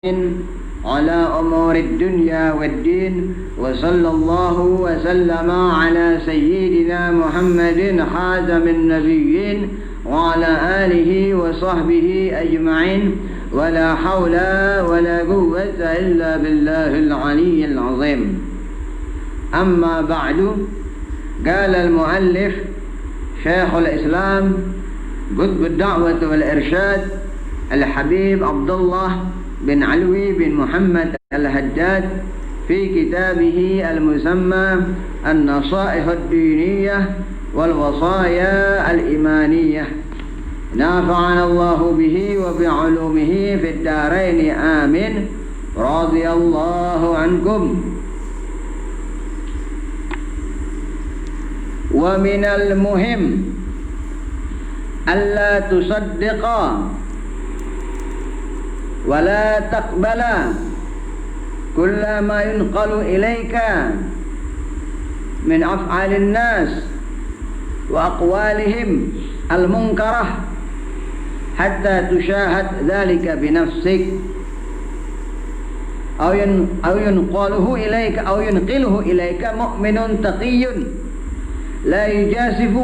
على أمور الدنيا والدين وصلى الله وسلم على سيدنا محمد خاتم النبيين وعلى آله وصحبه أجمعين ولا حول ولا قوة إلا بالله العلي العظيم. أما بعد، قال المؤلف شيخ الإسلام قطب الدعوة والإرشاد الحبيب عبد الله بن علوي بن محمد الهداد في كتابه المسمى النصائح الدينية والوصايا الإيمانية، نافعنا الله به وبعلومه في الدارين آمين، رضي الله عنكم. ومن المهم ألا تصدق ولا تقبل كل ما ينقل إليك من أفعال الناس وأقوالهم المنكرة حتى تشاهد ذلك بنفسك أو ينقله إليك مؤمن تقي لا يجاسف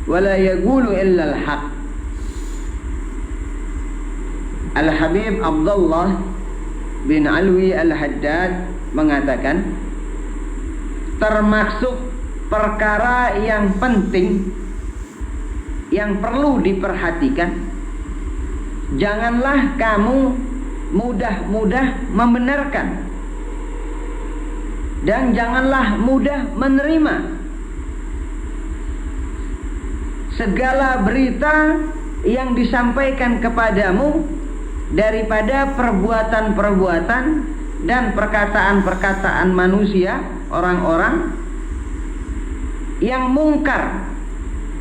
ولا يقول إلا الحق. Al-Habib Abdullah bin Alwi Al-Haddad mengatakan, termasuk perkara yang penting yang perlu diperhatikan, janganlah kamu mudah-mudah membenarkan dan janganlah mudah menerima segala berita yang disampaikan kepadamu daripada perbuatan-perbuatan dan perkataan-perkataan manusia, orang-orang yang mungkar,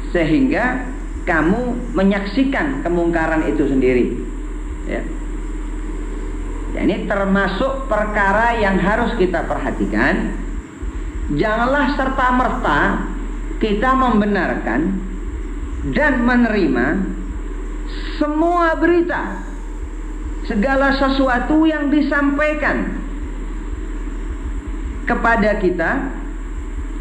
sehingga kamu menyaksikan kemungkaran itu sendiri, ya. Ini termasuk perkara yang harus kita perhatikan. Janganlah serta-merta kita membenarkan dan menerima semua berita, segala sesuatu yang disampaikan kepada kita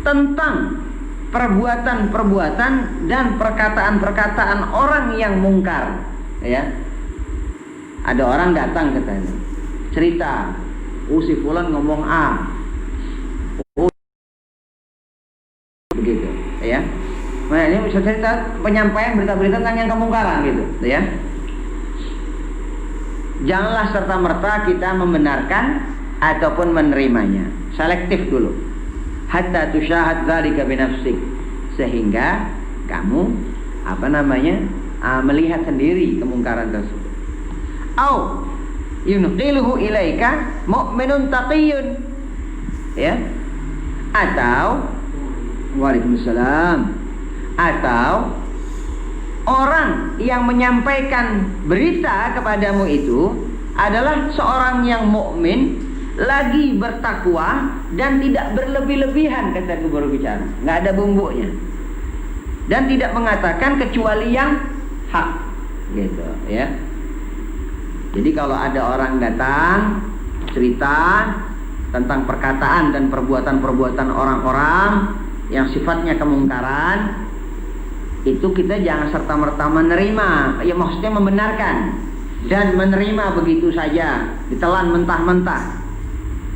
tentang perbuatan-perbuatan dan perkataan-perkataan orang yang mungkar, ya. Ada orang datang katanya, cerita, si fulan ngomong A, begitu, ya. Nah, ini bisa cerita penyampaian berita-berita tentang yang kemungkaran, gitu, ya. Janganlah serta-merta kita membenarkan ataupun menerimanya. Selektif dulu. Hatta tusyahad dzalika binafsik, sehingga kamu melihat sendiri kemungkaran tersebut. Au yunqiluhu ilaika mu'minun taqiyyun, ya. Atau waalaikumsalam, atau orang yang menyampaikan berita kepadamu itu adalah seorang yang mukmin, lagi bertakwa dan tidak berlebih-lebihan, kata guru bicara, nggak ada bumbunya, dan tidak mengatakan kecuali yang hak, gitu, ya. Jadi kalau ada orang datang cerita tentang perkataan dan perbuatan-perbuatan orang-orang yang sifatnya kemungkaran, itu kita jangan serta-merta menerima, ya maksudnya membenarkan dan menerima begitu saja, ditelan mentah-mentah.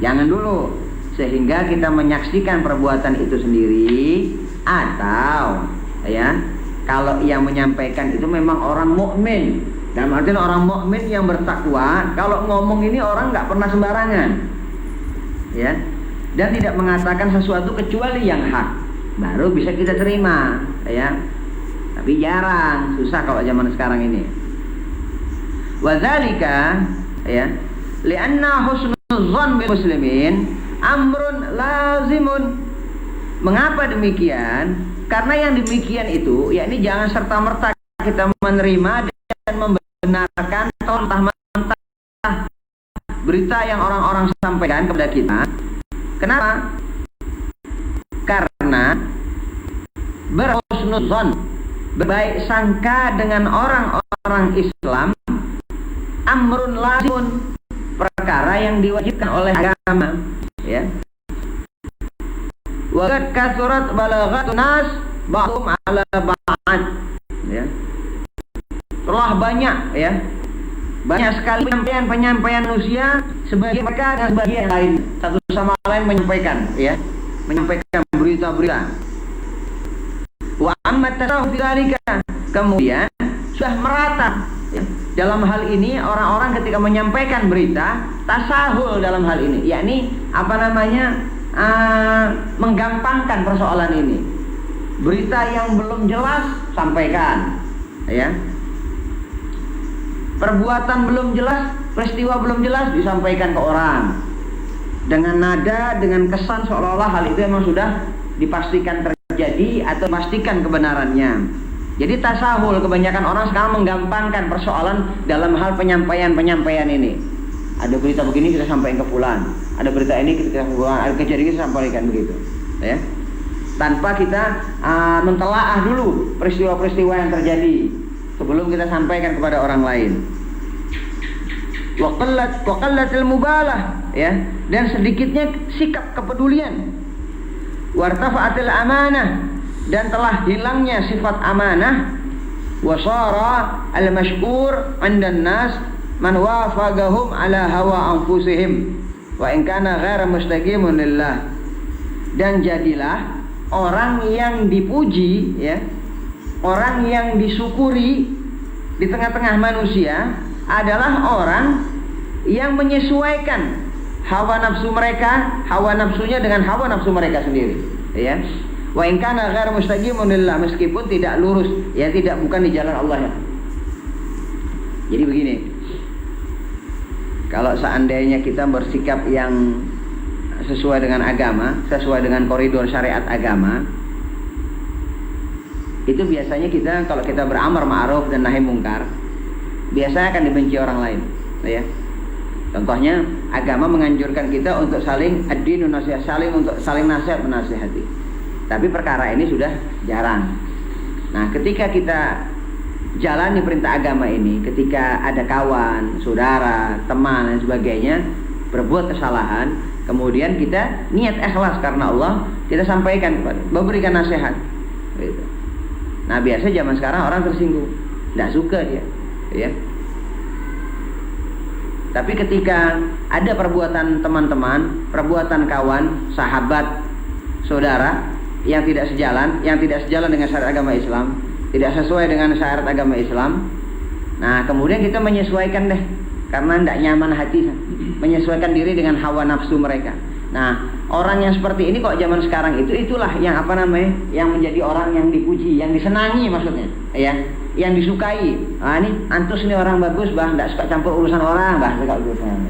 Jangan dulu, sehingga kita menyaksikan perbuatan itu sendiri. Atau, ya, kalau yang menyampaikan itu memang orang mukmin, dalam artian orang mukmin yang bertakwa, kalau ngomong ini orang nggak pernah sembarangan, ya, dan tidak mengatakan sesuatu kecuali yang hak, baru bisa kita terima, ya. Tapi jarang, susah kalau zaman sekarang ini. Wadzalika, ya, li'anna husnudzan bil muslimin amrun lazimun. Mengapa demikian? Karena yang demikian itu, yakni jangan serta-merta kita menerima dan membenarkan mentah-mentah berita yang orang-orang sampaikan kepada kita. Kenapa? Karena berhusnudzan, berbaik sangka dengan orang-orang Islam, amrun lazimun, perkara yang diwajibkan oleh agama, ya. Wa qad kasurat balaghatun nas ba'dhum 'ala ba'd, ya. Telah banyak, ya. Banyak sekali penyampaian manusia, sebagian mereka dan sebagian yang lain satu sama lain menyampaikan, ya. Menyampaikan berita-berita. Wa amma tasawuf dzalika, kemudian sudah merata, ya. Dalam hal ini orang-orang ketika menyampaikan berita tasahul dalam hal ini, yakni menggampangkan persoalan ini. Berita yang belum jelas sampaikan, ya. Perbuatan belum jelas, peristiwa belum jelas disampaikan ke orang dengan nada, dengan kesan seolah-olah hal itu memang sudah dipastikan terjadi atau pastikan kebenarannya. Jadi tasahul, kebanyakan orang sekarang menggampangkan persoalan dalam hal penyampaian ini. Ada berita begini kita sampaikan ke fulan, ada berita ini kita fulan, ada kejadian kita sampaikan begitu, ya. Tanpa kita mentelaah dulu peristiwa-peristiwa yang terjadi sebelum kita sampaikan kepada orang lain. Wa qallatil mubalah, ya, dan sedikitnya sikap kepedulian. Wartafa'atil amanah, dan telah hilangnya sifat amanah. Wa shara al-mashkur 'indan nas man wafaqahum ala hawa anfusihim wa in kana ghairu mustaqimun lillah. Dan jadilah orang yang dipuji, ya, orang yang disyukuri di tengah-tengah manusia adalah orang yang menyesuaikan hawa nafsu mereka, hawa nafsunya dengan hawa nafsu mereka sendiri, ya. Wa in kana ghairu mustaqimun lillah, meskipun tidak lurus, ya, tidak, bukan di jalan Allah, ya. Jadi begini, kalau seandainya kita bersikap yang sesuai dengan agama, sesuai dengan koridor syariat agama, itu biasanya kita, kalau kita beramar ma'ruf dan nahi mungkar, biasanya akan dibenci orang lain, ya. Contohnya agama menganjurkan kita untuk saling ad-dinu nasihat, saling nasihat menasihati. Tapi perkara ini sudah jarang. Nah, ketika kita jalani perintah agama ini, ketika ada kawan, saudara, teman dan sebagainya berbuat kesalahan, kemudian kita niat ikhlas karena Allah, kita sampaikan kepada, memberikan nasihat, gitu. Nah, biasa zaman sekarang orang tersinggung, tidak suka dia, ya. Tapi ketika ada perbuatan teman-teman, perbuatan kawan, sahabat, saudara yang tidak sejalan dengan syariat agama Islam, tidak sesuai dengan syariat agama Islam, nah kemudian kita menyesuaikan deh, karena tidak nyaman hati, menyesuaikan diri dengan hawa nafsu mereka. Nah, orang yang seperti ini kok zaman sekarang itulah yang yang menjadi orang yang dipuji, yang disenangi maksudnya, ya, yang disukai. Ah, ini antus ini orang bagus, bah, tidak suka campur urusan orang, bah, suka urusan.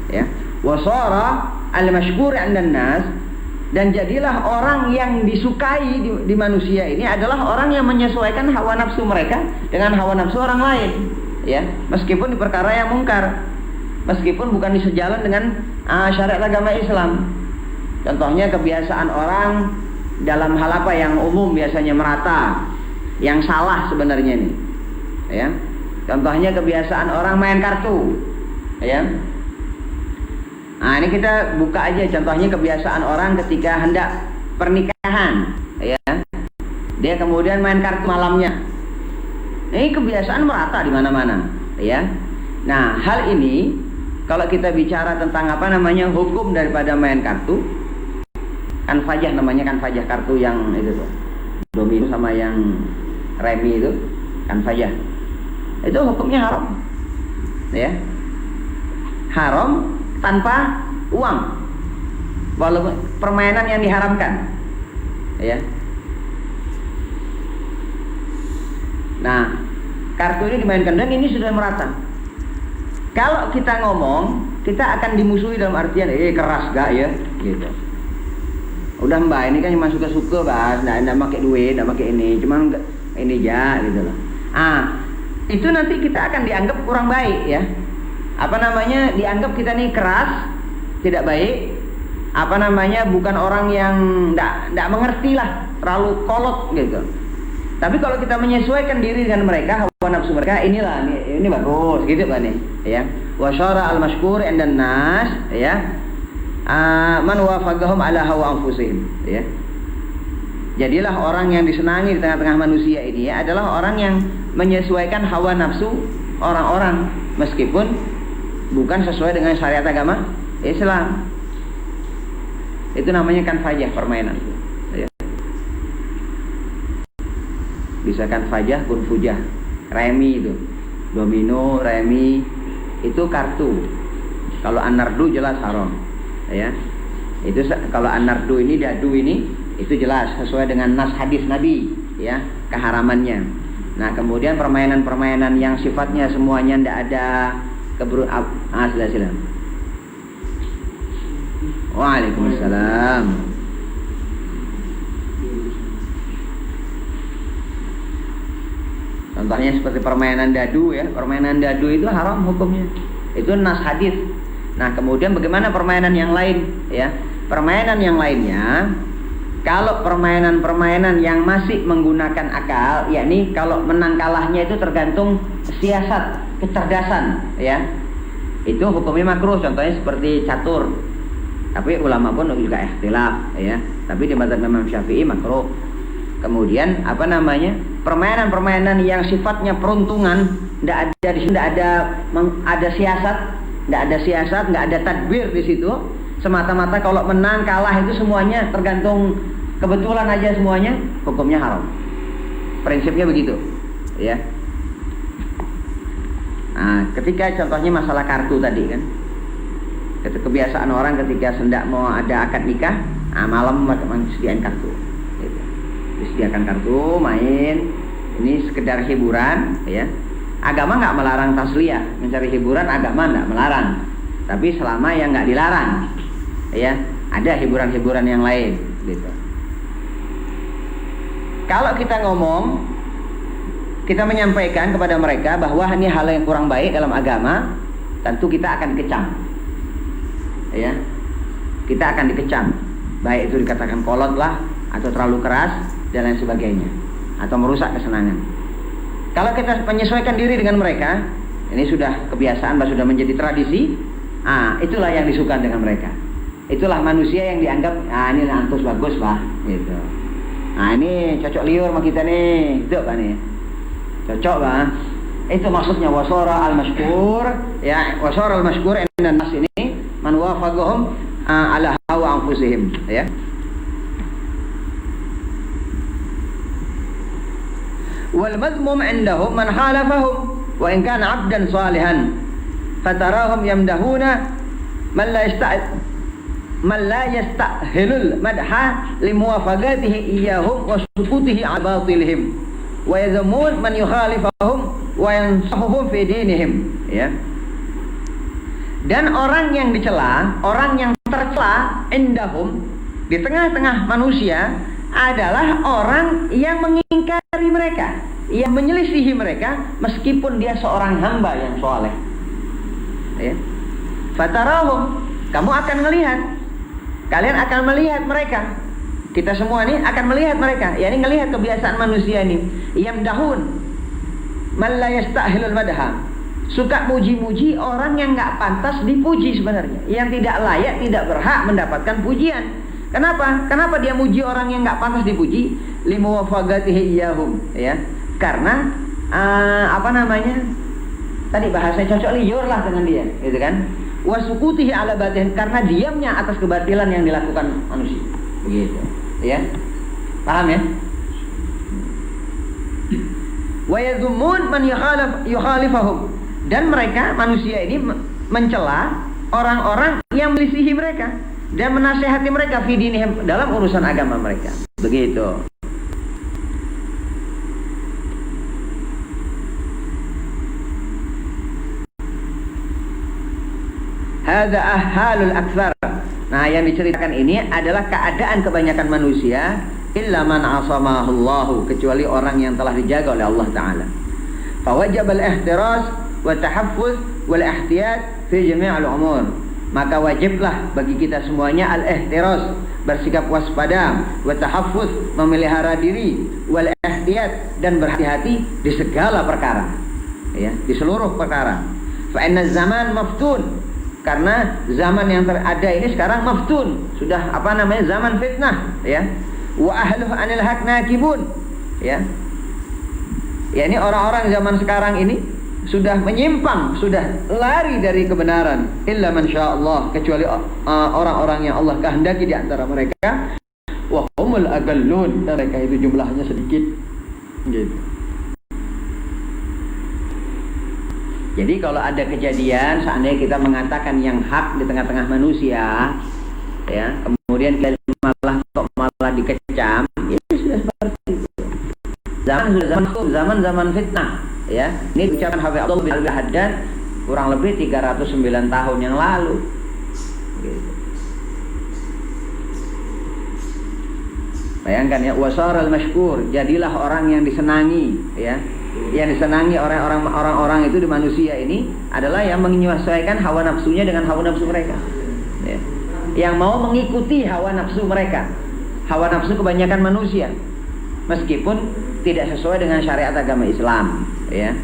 Ya, wasara al-mashkur 'indan nas, dan jadilah orang yang disukai di manusia ini adalah orang yang menyesuaikan hawa nafsu mereka dengan hawa nafsu orang lain, ya, meskipun di perkara yang mungkar, meskipun bukan disejalan dengan syariat agama Islam. Contohnya kebiasaan orang dalam hal apa yang umum biasanya merata, yang salah sebenarnya ini, ya. Contohnya kebiasaan orang main kartu, ya. Nah, ini kita buka aja contohnya kebiasaan orang ketika hendak pernikahan, ya. Dia kemudian main kartu malamnya. Ini kebiasaan merata di mana-mana, ya. Nah, hal ini kalau kita bicara tentang hukum daripada main kartu, kan fajah namanya, kan fajah kartu yang itu tuh, domino sama yang remi itu, kan fajah. Itu hukumnya haram, ya. Haram tanpa uang, walaupun permainan yang diharamkan, ya. Nah, kartu ini dimainkan dan ini sudah merata. Kalau kita ngomong, kita akan dimusuhi dalam artian keras gak ya, gitu. Udah mbak, ini kan cuma suka-suka bahas, nggak pakai duit, nggak pakai ini, cuma ini aja, gitu loh. Itu nanti kita akan dianggap kurang baik, ya. Dianggap kita nih keras, tidak baik, bukan orang yang nggak mengerti lah, terlalu kolot, gitu. Tapi kalau kita menyesuaikan diri dengan mereka, hawa nafsu mereka, ini bagus, gitu kan nih, ya. wa syara al-mashkur 'inda nas ya. Man wafaqahum ala hawa anfusihim ya. Jadilah orang yang disenangi di tengah-tengah manusia ini ya, adalah orang yang menyesuaikan hawa nafsu orang-orang meskipun bukan sesuai dengan syariat agama Islam. Itu namanya kan fajah, permainan ya. Bisa kan fajah pun fujah. Remi itu, domino, remi itu kartu. Kalau anardu jelas haram ya. Itu kalau anardu ini, dadu ini, itu jelas sesuai dengan nas hadis Nabi ya, keharamannya. Nah kemudian permainan-permainan yang sifatnya semuanya tidak ada silakan. Waalaikumsalam. Contohnya seperti permainan dadu ya. Permainan dadu itu haram hukumnya. Itu nas hadis. Nah kemudian bagaimana permainan yang lain ya? Permainan yang lainnya, kalau permainan-permainan yang masih menggunakan akal, yakni kalau menang kalahnya itu tergantung siasat, kecerdasan ya, itu hukumnya makruh. Contohnya seperti catur. Tapi ulama pun juga ikhtilaf ya. Tapi di mazhab Imam Syafi'i makruh. Kemudian apa namanya? Permainan-permainan yang sifatnya peruntungan, tidak ada siasat, tidak ada tadbir di situ. Semata-mata kalau menang kalah itu semuanya tergantung kebetulan aja semuanya, hukumnya haram. Prinsipnya begitu ya. Nah, ketika contohnya masalah kartu tadi kan, kebiasaan orang ketika hendak mau ada akad nikah, malam disediakan kartu gitu. Disediakan kartu, main. Ini sekedar hiburan ya. Agama nggak melarang tasliyah, mencari hiburan agama nggak melarang. Tapi selama yang nggak dilarang ya, ada hiburan-hiburan yang lain gitu. Kalau kita ngomong, kita menyampaikan kepada mereka bahwa ini hal yang kurang baik dalam agama, tentu kita akan kecam ya. Kita akan dikecam, baik itu dikatakan kolot lah, atau terlalu keras dan lain sebagainya, atau merusak kesenangan. Kalau kita menyesuaikan diri dengan mereka, ini sudah kebiasaan, sudah menjadi tradisi, itulah yang disukai dengan mereka. Itulah manusia yang dianggap, ini antus bagus lah gitu. Nah ini cocok liur sama kita nih, itu kan nih, cocok lah. Itu maksudnya wasara al-mashkur ya, wasara al-mashkur inna nas ini man wafaqahum ala hawa anfusihim ya. Wal madmum indahum man khalafahum wa in kana 'abdan salihan fatarahum yamdahuna man la yastahilul madha limuwafaqatihi iyyahum wa sukutihi 'ala batilihim wa yazmun man yukhalifahum wa yansahuhum fi dinihim ya. Dan orang yang dicela, orang yang tercela indahum di tengah-tengah manusia adalah orang yang mengingkari mereka, yang menyelisihi mereka meskipun dia seorang hamba yang soleh ya. Fatarahum, kamu akan melihat, kalian akan melihat mereka, kita semua ini akan melihat mereka, ya ini melihat kebiasaan manusia ini, yamdahun man la yastahilul madha, suka muji-muji orang yang nggak pantas dipuji sebenarnya, yang tidak layak, tidak berhak mendapatkan pujian. Kenapa? Kenapa dia muji orang yang nggak pantas dipuji? Limuwafaqatihi iyyahum ya. Karena apa namanya? Tadi bahasa cocok liur lah dengan dia, gitu kan? Wasukutihi ala batin, karena diamnya atas kebatilan yang dilakukan manusia. Begitu, ya. Paham ya? Wa yadhummun man yukhalifahum, dan mereka manusia ini mencela orang-orang yang melisihi mereka dan menasihati mereka fi dinihim, dalam urusan agama mereka. Begitu. Hadza ahalul aktsar. Nah, yang diceritakan ini adalah keadaan kebanyakan manusia, illa man asamahullahu, kecuali orang yang telah dijaga oleh Allah taala. Fa wajibal ihtiras wa tahaffuz wal ihtiyat fi jami' al umur. Maka wajiblah bagi kita semuanya al-ihtiras, bersikap waspada, wa tahaffuz, memelihara diri, wal ihtiyat, dan berhati-hati di segala perkara ya, di seluruh perkara. Fa inna zaman maftun, karena zaman yang ada ini sekarang maftun, sudah zaman fitnah, ya. Wa ahluhu anil haq nakibun, ya. Ya, ini orang-orang zaman sekarang ini sudah menyimpang, sudah lari dari kebenaran. Illa man sya'allah, kecuali orang-orang yang Allah kehendaki di antara mereka. Wa humul agallun, mereka itu jumlahnya sedikit. Gitu. Jadi kalau ada kejadian seandainya kita mengatakan yang hak di tengah-tengah manusia, ya, kemudian kita malah dikecam, ya sudah seperti itu. Zaman fitnah, ya. Ini ucapan Habib Abdullah bin Al-Haddad kurang lebih 309 tahun yang lalu. Gitu. Bayangkan ya, wasar al-mashkur, jadilah orang yang disenangi, ya. Yang disenangi orang-orang itu di manusia ini adalah yang menyesuaikan hawa nafsunya dengan hawa nafsu mereka, ya. Yang mau mengikuti hawa nafsu mereka, hawa nafsu kebanyakan manusia, meskipun tidak sesuai dengan syariat agama Islam, ya.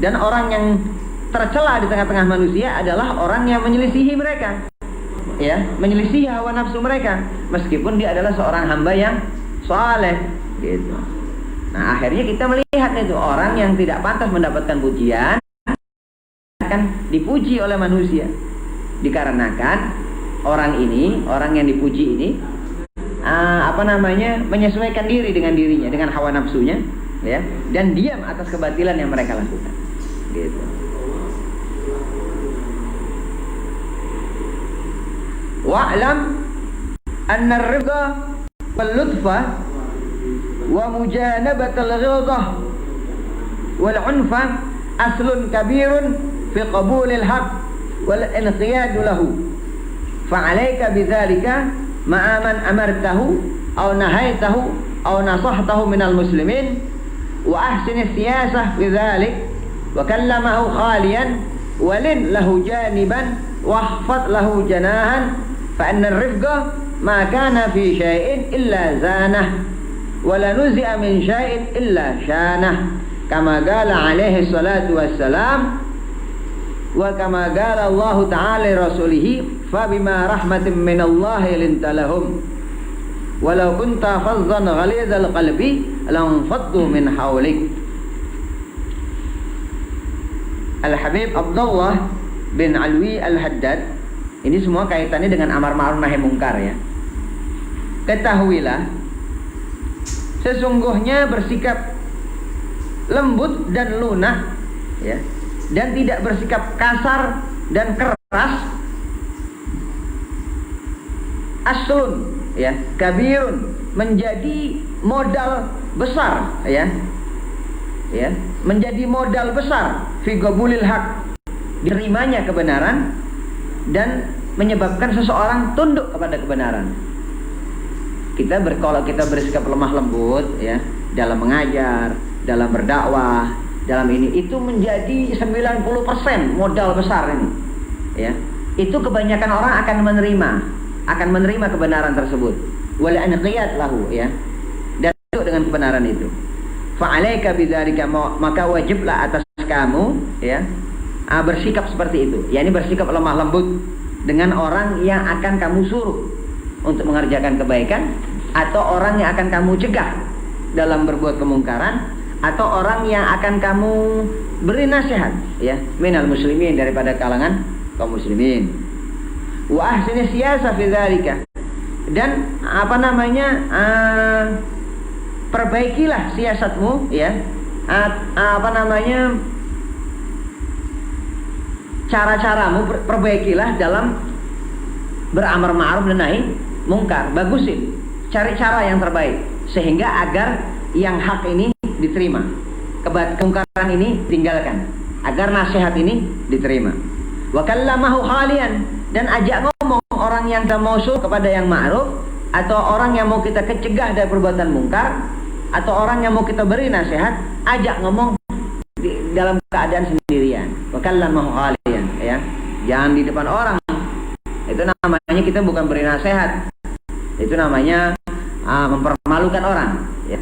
Dan orang yang tercela di tengah-tengah manusia adalah orang yang menyelisihi mereka, ya, menyelisihi hawa nafsu mereka, meskipun dia adalah seorang hamba yang saleh, gitu. Nah, akhirnya kita melihat itu orang yang tidak pantas mendapatkan pujian akan dipuji oleh manusia, dikarenakan orang yang dipuji ini menyesuaikan diri dengan dirinya, dengan hawa nafsunya, ya, dan diam atas kebatilan yang mereka lakukan, gitu. Wa'lam anna ar-ridha wal lutfa wa mujanabat al-ghilzah wal unfa aslun kabirun fi qabul al-haq wal inqiyad lahu, fa'alayka bidzalika ma'a man amartahu aw nahaytahu aw nasahtahu minal muslimin wa ahsin as-siyasah bidzalik wa kallamahu khaliyan walin lahu janiban wahfad lahu janahan fa inna ar-rifqa ma kana fi syai'in illa zanah wa la nuzi'a min syai'in illa syanah kama qala alaihi salatu wassalam wa kama qala Allah ta'ala rasulihi fa bima rahmatin min Allah linta lahum walau kunta fazzan ghalidhal qalbi lam faddu min hawlik. Al-Habib Abdullah bin Alwi Al-Haddad, ini semua kaitannya dengan amar ma'ruf nahi mungkar, ya. Ketahuilah, sesungguhnya bersikap lembut dan lunak, ya, dan tidak bersikap kasar dan keras, aslun, ya, kabirun, menjadi modal besar, ya, ya, menjadi modal besar fi qabulil haq, diterimanya kebenaran dan menyebabkan seseorang tunduk kepada kebenaran. Kalau kita bersikap lemah lembut, ya, dalam mengajar, dalam berdakwah, dalam ini, itu menjadi 90% modal besar ini, ya. Itu kebanyakan orang akan menerima kebenaran tersebut. Wal anqiyat lahu, ya, dan tunduk dengan kebenaran itu. Fa'alaika bidzalika, maka wajiblah atas kamu, ya, bersikap seperti itu, yakni bersikap lemah lembut dengan orang yang akan kamu suruh untuk mengerjakan kebaikan, atau orang yang akan kamu cegah dalam berbuat kemungkaran, atau orang yang akan kamu beri nasihat, ya, minal muslimin, daripada kalangan kaum muslimin. Wa ahsini siyasa fi dzalika, dan perbaikilah siasatmu, ya, cara-caramu perbaikilah dalam beramar ma'ruf dan nahi mungkar. Bagusin, cari cara yang terbaik sehingga agar yang hak ini diterima, kemungkaran ini tinggalkan, agar nasihat ini diterima. Wa kallamahu khalian, dan ajak ngomong orang yang kita mau suruh kepada yang ma'ruf, atau orang yang mau kita cegah dari perbuatan mungkar, atau orang yang mau kita beri nasihat, ajak ngomong dalam keadaan sendirian. Wa kallamahu khalian, ya, jangan di depan orang. Itu namanya kita bukan beri nasihat, itu namanya mempermalukan orang, ya.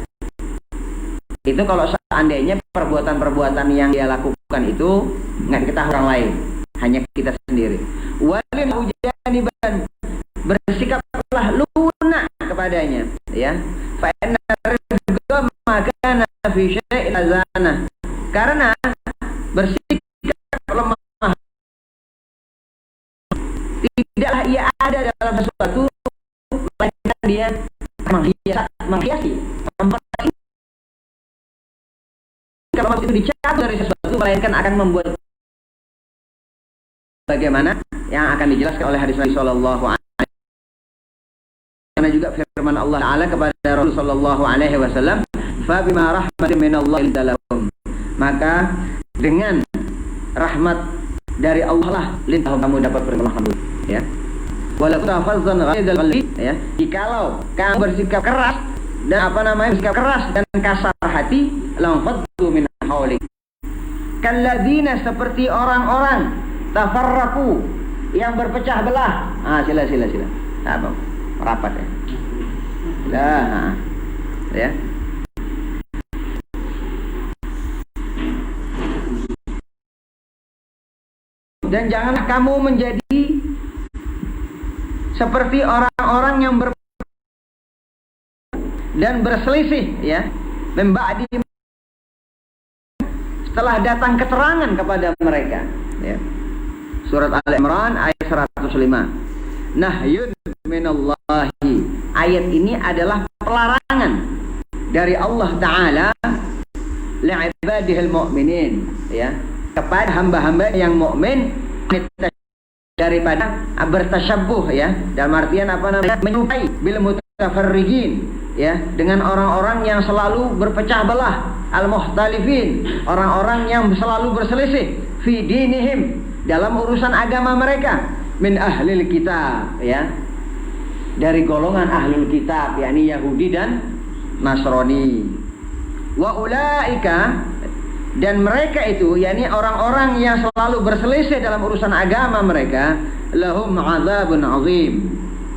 Itu kalau seandainya perbuatan-perbuatan yang dia lakukan itu nggak diketahui orang lain, hanya kita sendiri. Walin hujaniban, bersikaplah lunak kepadanya, ya. Fa inna rizqa makana fi syai'in azana. Karena bersikap lemah tidaklah ia ada dalam sesuatu, melainkan dia menghiasi, kalau itu dicabut dari sesuatu, melainkan akan membuat bagaimana yang akan dijelaskan oleh hadis Nabi sallallahu alaihi wasallam. Karena juga firman Allah Taala kepada Rasul sallallahu alaihi wasallam, "Fa bima rahmatin minallahi lahum." Maka dengan rahmat dari Allah lah lintah kamu dapat pertolongan, ya. Walau tafazzan ghaizal qalbi, ya. Jikalau kamu bersikap keras dan bersikap keras dan kasar hati, lam faddu min haulik. Kalladzina, seperti orang-orang tafarraqu yang berpecah belah. Sila. Apa? Rapat ya. Lah, ya. Dan janganlah kamu menjadi seperti orang-orang yang dan berselisih, ya, memba'di, setelah datang keterangan kepada mereka, ya. Surat Al-Imran ayat 105. Nahyun minallahi. Ayat ini adalah pelarangan dari Allah Ta'ala li'ibadihil mu'minin, ya, kepada hamba-hamba yang mukmin daripada bertasyabbuh, ya, dalam artian menyerupai bil mutafarrijin, ya, dengan orang-orang yang selalu berpecah belah, al-mukhtalifin, orang-orang yang selalu berselisih fi dinihim, dalam urusan agama mereka, min ahlil kitab, ya, dari golongan ahlul kitab, yakni Yahudi dan Nasrani. Wa ulaika, dan mereka itu, yakni orang-orang yang selalu berselisih dalam urusan agama mereka, lahum azabun azim,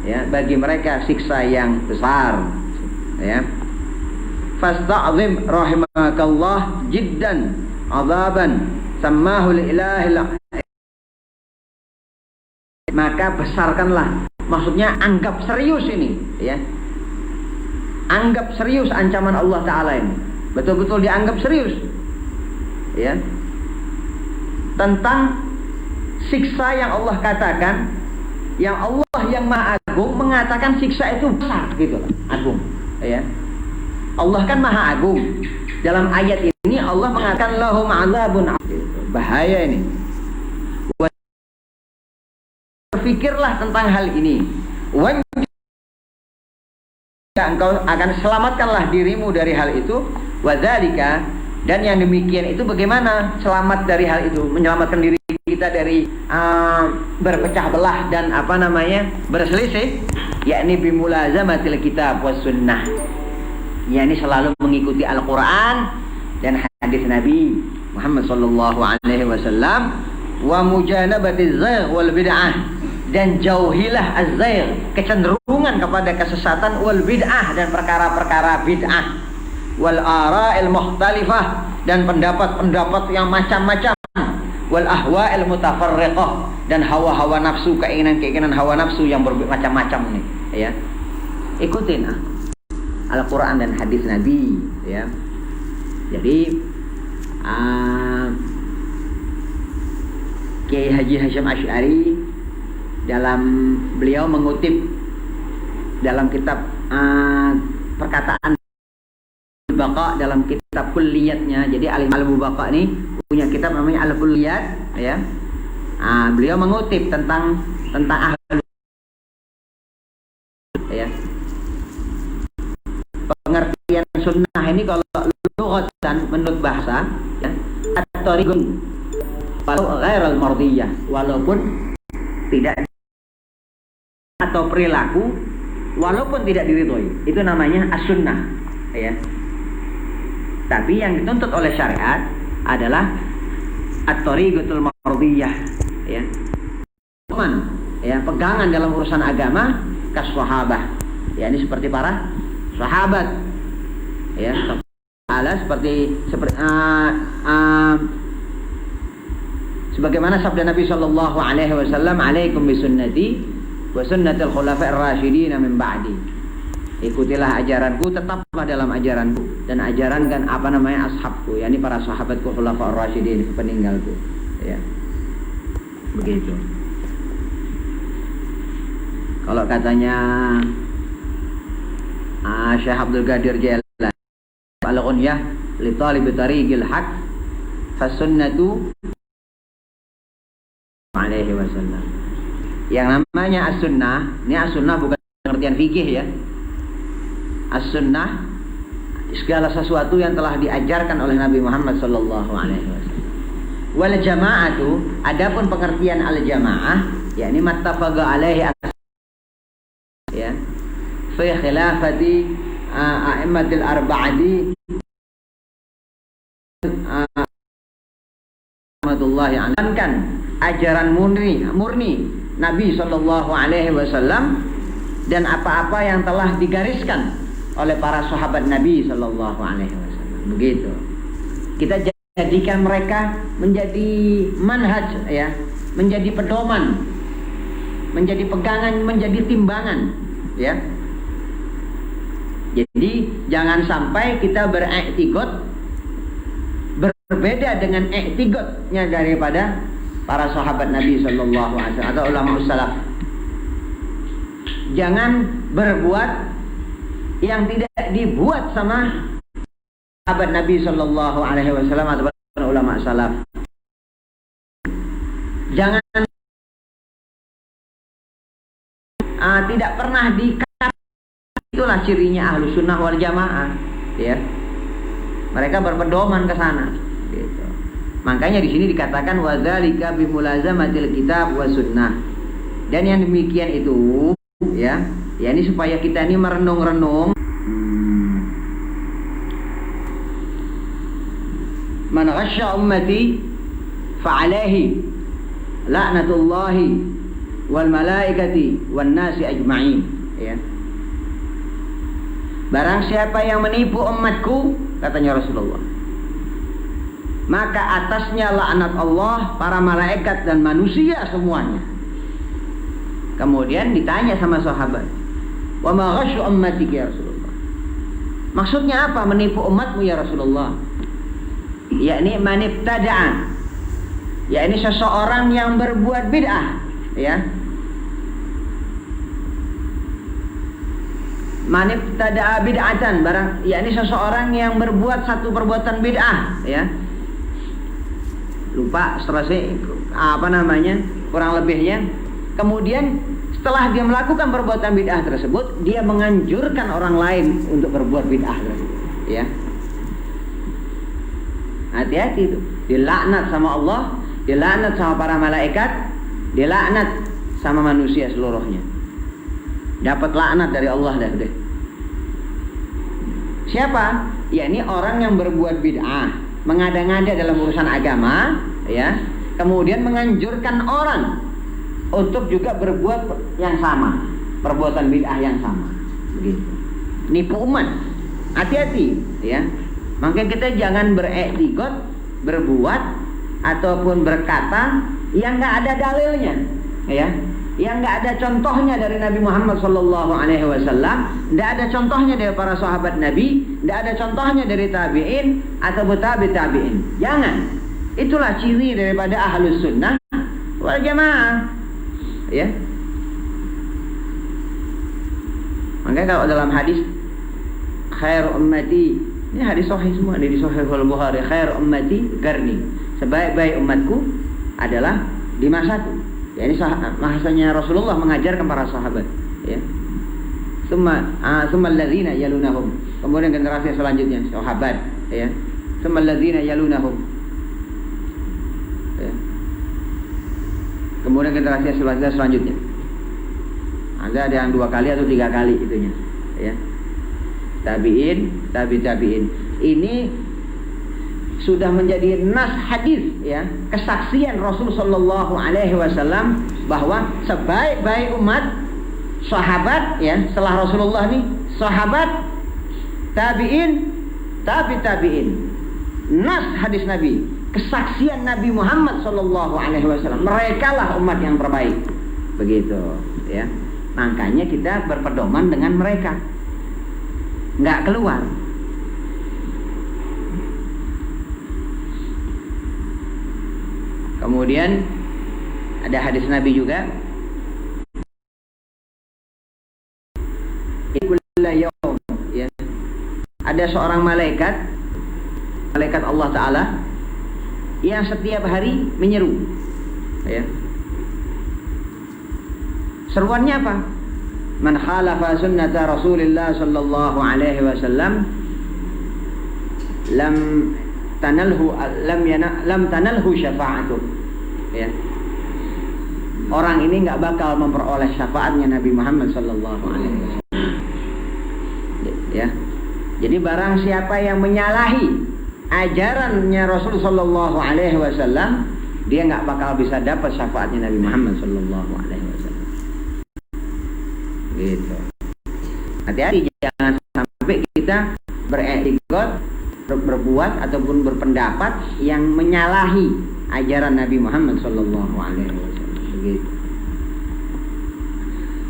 ya, bagi mereka siksa yang besar, ya. Fasta'zim rahimakallah jiddan azaban sammahu lilahil, maka besarkanlah, maksudnya anggap serius ini, ya, anggap serius ancaman Allah Ta'ala ini, betul-betul dianggap serius, ya, tentang siksa yang Allah katakan, yang Allah yang Maha Agung mengatakan siksa itu besar, gitu, agung, ya. Allah kan Maha Agung. Dalam ayat ini Allah mengatakan lahum azabun azim. Bahaya ini. Berpikirlah tentang hal ini. Engkau akan selamatkanlah dirimu dari hal itu. Wadzalika, dan yang demikian itu bagaimana selamat dari hal itu, menyelamatkan diri kita dari berpecah belah dan berselisih, yakni bimulazamatil kitab was sunnah, yakni selalu mengikuti Al-Quran dan hadis Nabi Muhammad sallallahu alaihi wasallam, wa mujanabatiz zaigh wal bid'ah, dan jauhilah az-zaigh, kecenderungan kepada kesesatan, wal bid'ah, dan perkara-perkara bid'ah, wal ara'il mukhtalifah, dan pendapat-pendapat yang macam-macam, wal ahwa'il mutafarriqah, dan hawa-hawa nafsu, keinginan-keinginan hawa nafsu yang bermacam-macam ini, ya. Ikutin Al-Quran dan hadis Nabi, ya. Jadi Kiai Haji Hasyim Asy'ari beliau mengutip dalam kitab perkataan Al-Baqa, dalam kitab kulliyatnya. Jadi Alim Al-Baqa ini punya kitab namanya Al-Kulliyat, ya. Beliau mengutip tentang ahli, ya. Pengertian sunnah ini kalau lughatan, menurut bahasa, ya, at-tariqun walau ghairal mardiyah, walaupun tidak, atau perilaku walaupun tidak diridhoi, itu namanya as-sunnah, ya. Tapi yang dituntut oleh syariat adalah at-tariqatul mardiyah, ya. Ya, pegangan dalam urusan agama kas sahabah, ya, ini seperti para sahabat, ya, taala sebagaimana sabda Nabi sallallahu alaihi wasallam, "Alaikum bisunnati wa sunnatil khulafa'ir rasyidin min ba'di." Ikutilah ajaranku, tetaplah dalam ajaranku dan ajarankan ashabku, yakni para sahabatku khulafa'ir rasyidin, peninggalku, ya. Begitu. Kalau katanya Syekh Abdul Qadir Jailani, al-ghunyah li talib tariqil haq fasunnatu alaihi wasallam. Yang namanya as-sunnah, ini as-sunnah bukan pengertian fikih ya. As-sunnah segala sesuatu yang telah diajarkan oleh Nabi Muhammad sallallahu alaihi wasallam. Wal jama'atu, adapun pengertian al-jamaah yakni mattafaqa alaihi ya fi khilafati a'immatil arba'ati rahmatullahi alaihi, kan ajaran murni Nabi sallallahu alaihi wasallam dan apa-apa yang telah digariskan oleh para sahabat Nabi sallallahu alaihi wasallam. Begitu. Kita jadikan mereka menjadi manhaj ya, menjadi pedoman, menjadi pegangan, menjadi timbangan ya. Jadi jangan sampai kita beriktikad berbeda dengan iktikadnya daripada para sahabat Nabi sallallahu alaihi wasallam atau ulama salaf. Jangan berbuat yang tidak dibuat sama sahabat Nabi sallallahu alaihi wasallam atau ulama salaf. Jangan tidak pernah dikatakan, itulah cirinya ahlu sunnah wal jamaah ya. Mereka berpedoman ke sana gitu. Makanya di sini dikatakan wadzalika bimulazamatil kitab wa sunnah. Dan yang demikian itu ya, ini supaya kita ini merenung-renung. Man ghasya ummati fa'alaihi la'natullahi wal malaikati wan nasi ajma'in ya. Barang siapa yang menipu umatku, katanya Rasulullah, maka atasnya laknat Allah, para malaikat dan manusia semuanya. Kemudian ditanya sama sahabat, wa ma ghasyu ummatik ya Rasulullah. Maksudnya apa menipu umatmu ya Rasulullah? Yakni man ibtada'a, yakni seseorang yang berbuat bid'ah ya. Man ibtada'a bid'atan, barang yakni seseorang yang berbuat satu perbuatan bid'ah ya. Lupa selesai kurang lebihnya. Kemudian setelah dia melakukan perbuatan bid'ah tersebut, dia menganjurkan orang lain untuk berbuat bid'ah tersebut ya. Hati-hati itu. Dilaknat sama Allah, dilaknat sama para malaikat, dilaknat sama manusia seluruhnya. Dapat laknat dari Allah dah deh. Siapa? Ya ini orang yang berbuat bid'ah, mengada-ngada dalam urusan agama ya. Kemudian menganjurkan orang untuk juga berbuat yang sama, perbuatan bid'ah yang sama. Begitu. Nipu umat. Hati-hati ya. Makanya kita jangan beriktikad, berbuat ataupun berkata yang enggak ada dalilnya ya. Yang enggak ada contohnya dari Nabi Muhammad sallallahu alaihi wasallam, enggak ada contohnya dari para sahabat Nabi, enggak ada contohnya dari tabi'in atau tabi'in. Jangan. Itulah ciri daripada ahlus sunnah wal jamaah. Ya. Makanya kalau dalam hadis khair ummati, ini hadis sahih semua, di Sahih Al-Bukhari, khair ummati qarni, sebaik-baik umatku adalah di masaku. Ya, ini bahasanya Rasulullah mengajarkan para sahabat ya. Summa alladzina yalunahum, kemudian generasi selanjutnya sahabat ya. Summa alladzina yalunahum ya. Kemudian generasi selanjutnya. Ada yang 2 kali atau 3 kali itunya ya. Tabi'in, tabi'in. Ini sudah menjadi nas hadis ya, kesaksian Rasul sallallahu alaihi wasallam bahwa sebaik-baik umat sahabat ya, setelah Rasulullah nih sahabat, tabi'in, tabi'in, nas hadis Nabi, kesaksian Nabi Muhammad sallallahu alaihi wasallam, merekalah umat yang terbaik. Begitu, ya. Makanya kita berpedoman dengan mereka. Enggak keluar. Kemudian ada hadis Nabi juga, ya. Ada seorang malaikat Allah Ta'ala yang setiap hari menyeru, ya. Seruannya apa? Man khalafa sunnata Rasulillah sallallahu alaihi wasallam lam tanalhu syafa'atu, ya. Orang ini enggak bakal memperoleh syafaatnya Nabi Muhammad sallallahu alaihi wasallam, ya. Jadi barang siapa yang menyalahi ajarannya Rasul sallallahu alaihi wasallam, dia enggak bakal bisa dapat syafaatnya Nabi Muhammad sallallahu alaihi wasallam. Gitu. Hati-hati, jangan sampai kita berikut berbuat ataupun berpendapat yang menyalahi ajaran Nabi Muhammad sallallahu alaihi wasallam. Begitu.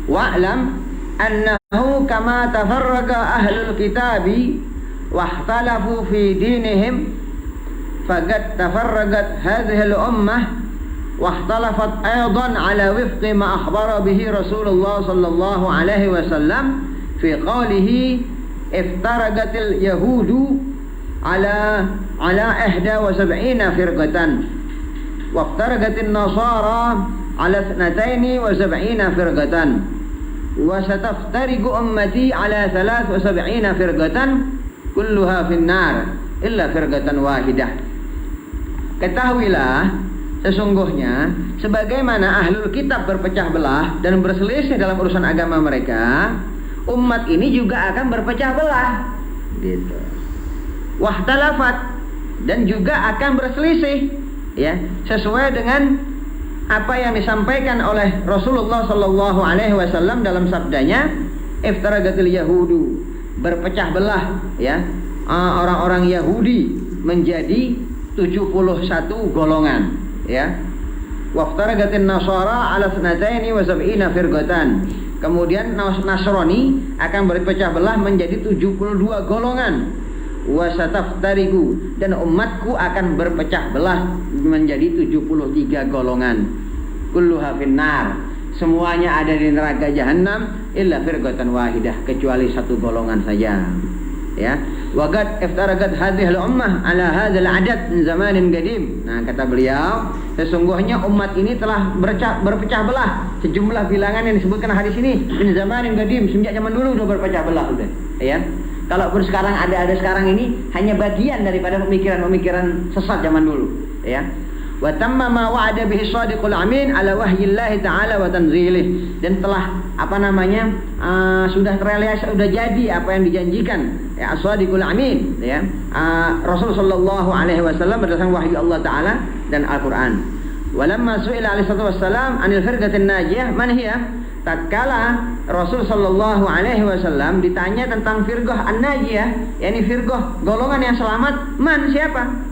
Wa'lam annahu kama tafarraqa ahlul kitabi wahtalafu fi dinihim faqad tafarraqat hadhihi al-ummah واختلفت أيضا على وفق ما أخبر به رسول الله صلى الله عليه وسلم في قوله افترقت اليهود على 71 فرقة وافترقت النصارى على 72 فرقة وستفترق أمتي على 73 فرقة كلها في النار إلا فرقة واحدة. Ketahuilah, sesungguhnya sebagaimana ahlul kitab berpecah belah dan berselisih dalam urusan agama mereka, umat ini juga akan berpecah belah. Gitu. Wahtalafat, dan juga akan berselisih, ya, sesuai dengan apa yang disampaikan oleh Rasulullah sallallahu alaihi wasallam dalam sabdanya, iftaragatil yahudu, berpecah belah, ya, orang-orang Yahudi menjadi 71 golongan. Ya, waftaragatin nasara ala 72 firqatan. Kemudian Nasrani akan berpecah belah menjadi 72 golongan. Wasataftarigu, dan umatku akan berpecah belah menjadi 73 golongan. Kulluha finnar, semuanya ada di neraka jahanam illa firqatan wahidah, kecuali satu golongan saja. Ya, waqad iftaragat hadhihi al-ummah ala hadzal adad min zamanin qadim. Nah, kata beliau, sesungguhnya umat ini telah berpecah belah sejumlah bilangan yang disebutkan hadis ini min zamanin qadim, sejak zaman dulu sudah berpecah belah sudah, ya. Kalaupun sekarang ada sekarang ini hanya bagian daripada pemikiran-pemikiran sesat zaman dulu, ya. Wa tamma ma wa'ada bihi shadiqul amin ala wahyillahi ta'ala wa tanzilih, dan telah sudah terrealisasi, sudah jadi apa yang dijanjikan, ya, as-shadiqul amin, ya, Rasul sallallahu alaihi wasallam berdasarkan wahyu Allah taala dan Al-Qur'an. Walamma su'ila alaihi wasallam anil firqatin najiyah man hiya, tatkala Rasul sallallahu alaihi wasallam ditanya tentang firqah an-najiyah, yakni firqah golongan yang selamat, man, siapa?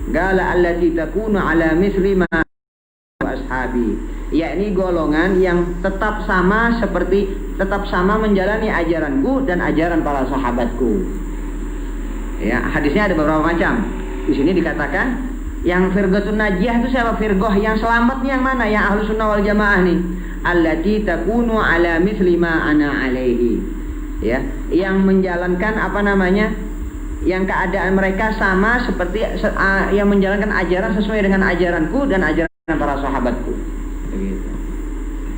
Gala allati takunu ala misli ma ashabi, yakni golongan yang tetap sama menjalani ajaranku dan ajaran para sahabatku. Ya, hadisnya ada beberapa macam. Di sini dikatakan yang firqatun najiyah itu siapa? Firqah yang selamatnya yang mana? Yang Ahlus Sunnah wal Jamaah nih. Allati takunu ala misli ma ana alaihi. Ya, yang menjalankan yang keadaan mereka sama seperti yang menjalankan ajaran sesuai dengan ajaranku dan ajaran para sahabatku. Begitu.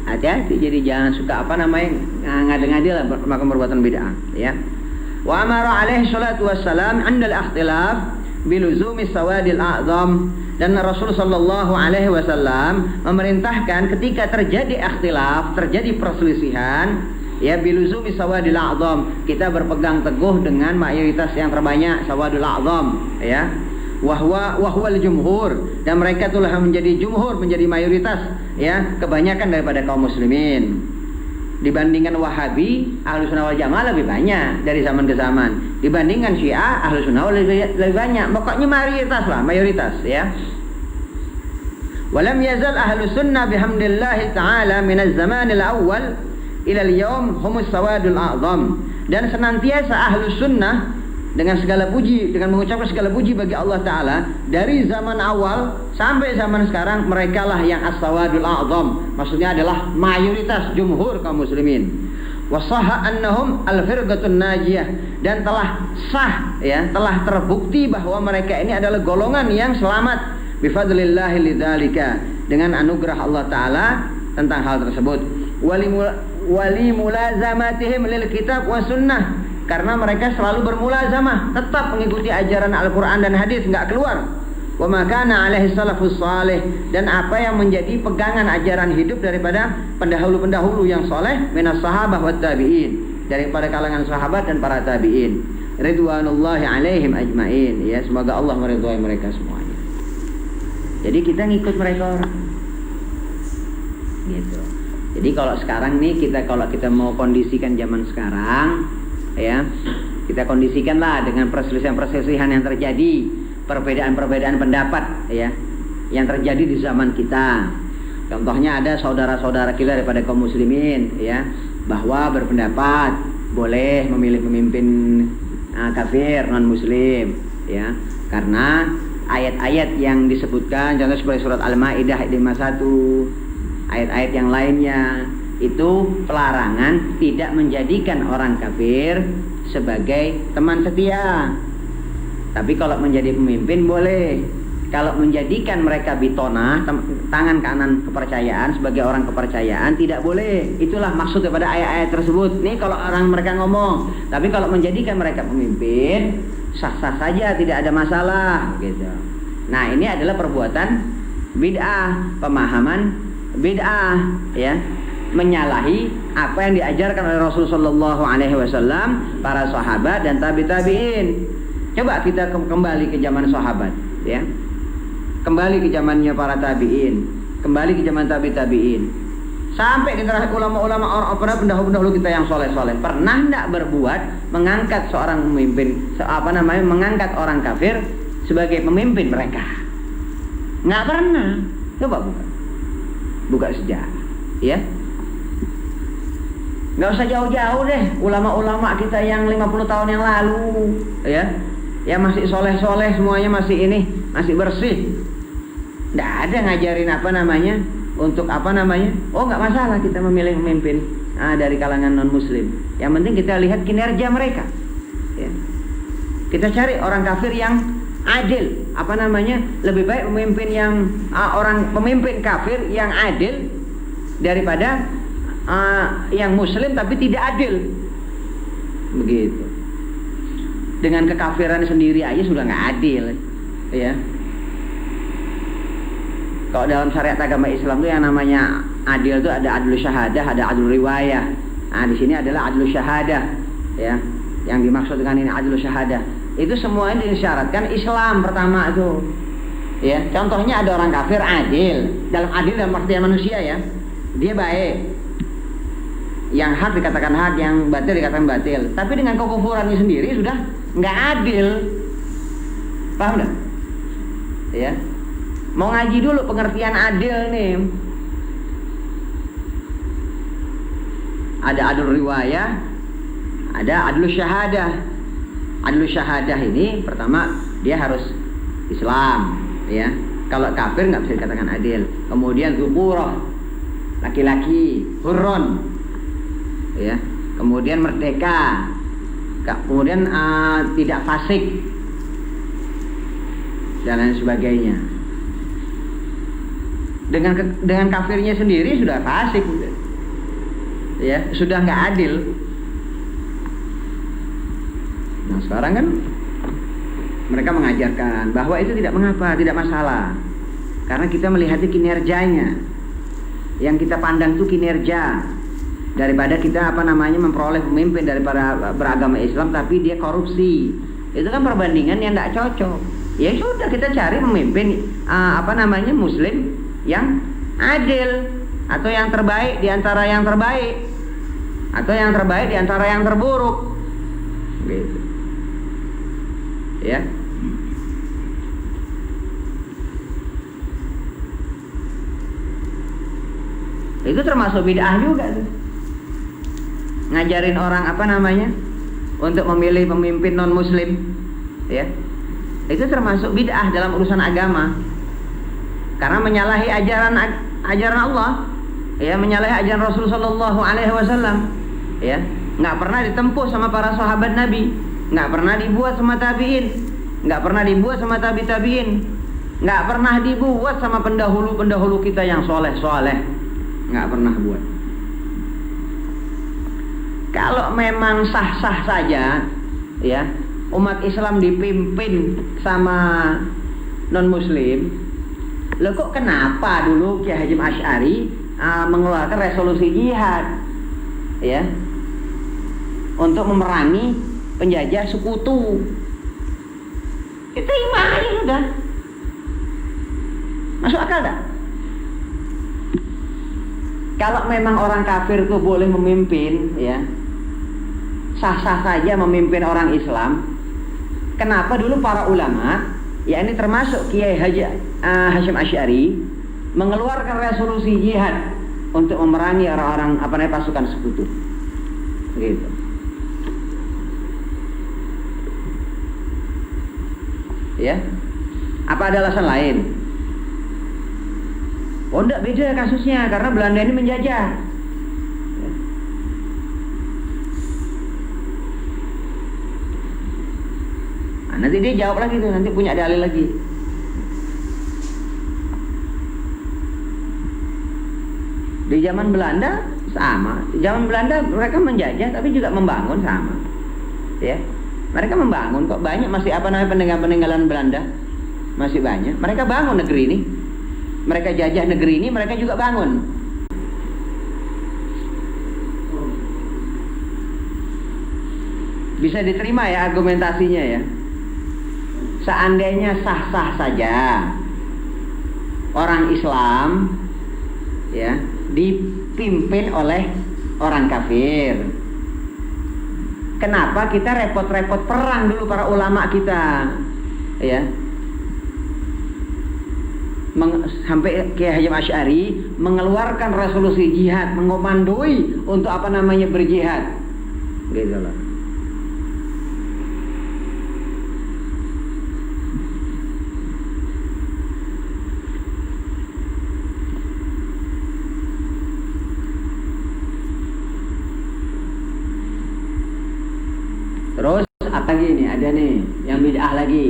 Hati-hati, jadi jangan suka ngade-ngade lah melakukan perbuatan bid'ah, ya. Wa amara alaihi salatu wassalam 'inda al-ikhtilaf biluzumi sawadil a'zam, dan Rasul sallallahu alaihi wasallam memerintahkan ketika terjadi ikhtilaf, terjadi perselisihan, ya, biluzumi sawadil a'zam, kita berpegang teguh dengan mayoritas yang terbanyak, sawadul a'zam, ya. Wahwal jumhur, dan mereka telah menjadi jumhur, menjadi mayoritas, ya, kebanyakan daripada kaum muslimin. Dibandingkan Wahabi, Ahlus Sunnah wal Jamaah lebih banyak dari zaman ke zaman. Dibandingkan Syiah, Ahlus Sunnah lebih banyak. Pokoknya mayoritas ya. Walam yazal Ahlus Sunnah bihamdillah ta'ala min az-zaman al-awwal ila al-yawm humus sawadul a'zam. Dan senantiasa Ahlus Sunnah dengan mengucapkan segala puji bagi Allah Ta'ala, dari zaman awal sampai zaman sekarang, mereka lah yang as-sawadul a'zam, maksudnya adalah mayoritas jumhur kaum muslimin. Wasahha annahum al-firqatun najiyah, dan telah terbukti bahwa mereka ini adalah golongan yang selamat bifadlillahi lidzalika, dengan anugerah Allah Ta'ala tentang hal tersebut. Wali mulazamatihim lil kitab wa sunnah, karena mereka selalu bermulazamah, tetap mengikuti ajaran Al-Quran dan hadis, enggak keluar. Wa ma kana alaihi salafus salih, dan apa yang menjadi pegangan ajaran hidup daripada pendahulu-pendahulu yang soleh, minas sahabah wat tabi'in, daripada kalangan sahabat dan para tabi'in, ridwanullahi alaihim ajmain, ya, semoga Allah meridhai mereka semuanya. Jadi kita ngikut mereka orang gitu. Jadi kalau sekarang nih kalau kita mau kondisikan zaman sekarang, ya, kita kondisikanlah dengan perselisihan yang terjadi, perbedaan pendapat, ya, yang terjadi di zaman kita. Contohnya ada saudara-saudara kita daripada kaum muslimin, ya, bahwa berpendapat boleh memilih pemimpin kafir non muslim, ya, karena ayat-ayat yang disebutkan, contoh seperti surat Al-Maidah ayat 51, ayat-ayat yang lainnya, itu pelarangan tidak menjadikan orang kafir sebagai teman setia. Tapi kalau menjadi pemimpin boleh. Kalau menjadikan mereka bitonah, tangan kanan kepercayaan, sebagai orang kepercayaan, tidak boleh. Itulah maksud daripada ayat-ayat tersebut. Nih kalau orang mereka ngomong. Tapi kalau menjadikan mereka pemimpin, sah-sah saja, tidak ada masalah gitu. Nah, ini adalah perbuatan bid'ah, pemahaman bid'ah, ya, menyalahi apa yang diajarkan oleh Rasulullah SAW, para sahabat dan tabi'in. Coba kita kembali ke zaman sahabat, ya, kembali ke zamannya para tabi'in, kembali ke zaman tabi'in, sampai generasi ulama-ulama orang pendahulu kita yang soleh-soleh, pernah tidak berbuat mengangkat seorang pemimpin, mengangkat orang kafir sebagai pemimpin mereka? Nggak pernah. Coba buka sejarah, ya. Nggak usah jauh-jauh deh, ulama-ulama kita yang 50 tahun yang lalu, ya, yang masih soleh-soleh semuanya, masih bersih. Nggak ada ngajarin untuk oh nggak masalah kita memilih pemimpin dari kalangan non muslim. Yang penting kita lihat kinerja mereka, ya. Kita cari orang kafir yang adil, lebih baik pemimpin kafir yang adil daripada yang muslim tapi tidak adil, begitu. Dengan kekafiran sendiri aja sudah nggak adil, ya. Kalau dalam syariat agama Islam itu yang namanya adil itu ada adlu syahadah, ada adlu riwayah. Nah, di sini adalah adlu syahadah, ya. Yang dimaksud dengan ini adlu syahadah, itu semuanya disyaratkan Islam pertama itu, ya. Contohnya ada orang kafir adil dalam artian manusia, ya, dia baik, yang hak dikatakan hak, yang batil dikatakan batil, tapi dengan kekufurannya sendiri sudah nggak adil, paham nggak? Ya, mau ngaji dulu pengertian adil nih. Ada adil riwayah, ada adlu syahadah. Adlu syahadah ini pertama dia harus Islam, ya. Kalau kafir nggak bisa dikatakan adil. Kemudian zukurah, laki-laki, hurron, ya. Kemudian merdeka, kemudian tidak fasik dan lain sebagainya. Dengan kafirnya sendiri sudah fasik, ya, sudah nggak adil. Nah, sekarang kan mereka mengajarkan bahwa itu tidak mengapa, tidak masalah, karena kita melihatnya kinerjanya. Yang kita pandang itu kinerja, daripada kita memperoleh pemimpin daripada beragama Islam tapi dia korupsi. Itu kan perbandingan yang tidak cocok. Ya sudah, kita cari pemimpin muslim yang adil atau yang terbaik di antara yang terbaik. atau yang terbaik di antara yang terburuk. Gitu. Ya. Itu termasuk bid'ah juga tuh. Ngajarin orang untuk memilih pemimpin non muslim, ya. Itu termasuk bid'ah dalam urusan agama. Karena menyalahi ajaran Allah, ya, menyalahi ajaran Rasul sallallahu alaihi wasallam, ya. Enggak pernah ditempuh sama para sahabat Nabi, enggak pernah dibuat sama tabi'in, enggak pernah dibuat sama tabi'in, enggak pernah dibuat sama pendahulu-pendahulu kita yang soleh-soleh. Nggak pernah buat. Kalau memang sah-sah saja, ya, umat Islam dipimpin sama non muslim, lo kok kenapa dulu Kiai Hasyim Asy'ari mengeluarkan resolusi jihad, ya, untuk memerangi penjajah sekutu? Kita iman aja sudah. Masuk akal tak? Kalau memang orang kafir itu boleh memimpin, ya, sah-sah saja memimpin orang Islam, kenapa dulu para ulama, ya ini termasuk Kiai Hasyim Asy'ari, mengeluarkan resolusi jihad untuk memerangi orang-orang pasukan sekutu, gitu. Ya, apa ada alasan lain? Oh, enggak, beda kasusnya, karena Belanda ini menjajah. Nah, nanti dia jawab lagi tuh, nanti punya dalil lagi. Di zaman Belanda sama. Di zaman Belanda mereka menjajah tapi juga membangun sama. Ya. Mereka membangun kok, banyak masih peninggalan Belanda. Masih banyak. Mereka bangun negeri ini. Mereka jajah negeri ini, mereka juga bangun. Bisa diterima ya argumentasinya ya. Seandainya sah-sah saja orang Islam, ya, dipimpin oleh orang kafir, kenapa kita repot-repot perang dulu para ulama kita, ya? Sampai Kiai Hasyim Asy'ari mengeluarkan resolusi jihad, mengomandoi untuk berjihad, gitu loh. Terus apa lagi nih? Ada nih yang bid'ah lagi,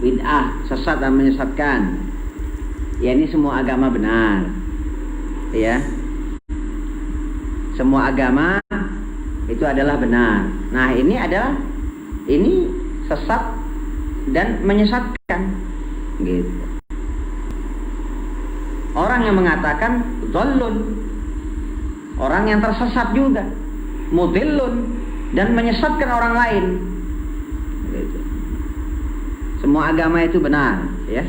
bid'ah sesat dan menyesatkan. Ya, ini semua agama benar, ya, semua agama itu adalah benar. Nah, ini sesat dan menyesatkan, gitu. Orang yang mengatakan dhallun, orang yang tersesat juga, mudillun, dan menyesatkan orang lain, gitu. Semua agama itu benar, ya.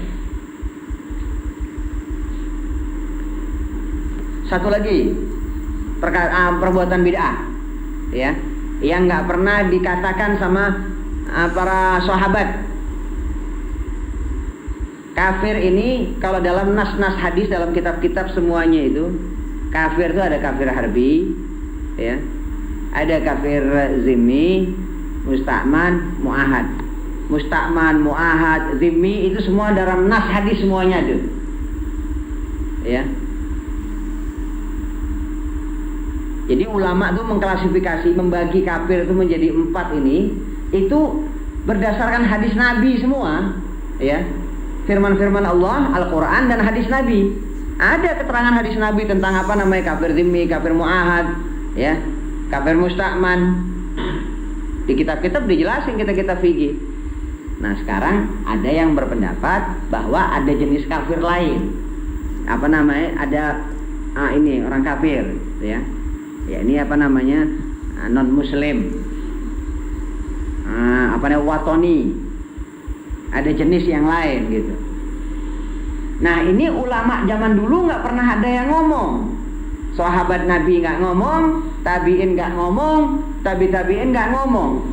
Satu lagi perbuatan bid'ah, ya, yang nggak pernah dikatakan sama para sahabat. Kafir ini kalau dalam nas-nas hadis, dalam kitab-kitab semuanya itu, kafir itu ada kafir harbi, ya, ada kafir zimmi, musta'man, mu'ahad. Musta'man, mu'ahad, zimmi itu semua dalam nas hadis semuanya itu, ya. Jadi ulama itu mengklasifikasi, membagi kafir itu menjadi 4 ini, itu berdasarkan hadis Nabi semua, ya. Firman-firman Allah, Al-Quran, dan hadis Nabi. Ada keterangan hadis Nabi tentang kafir zimmi, kafir mu'ahad, ya, kafir musta'man. Di kitab-kitab dijelasin, kitab-kitab fikih. Nah, sekarang ada yang berpendapat bahwa ada jenis kafir lain. Ada ini orang kafir, ya. Ya, ini non muslim, watoni, ada jenis yang lain, gitu. Nah, ini ulama zaman dulu nggak pernah ada yang ngomong. Sahabat Nabi nggak ngomong, tabiin nggak ngomong, tabiin nggak ngomong.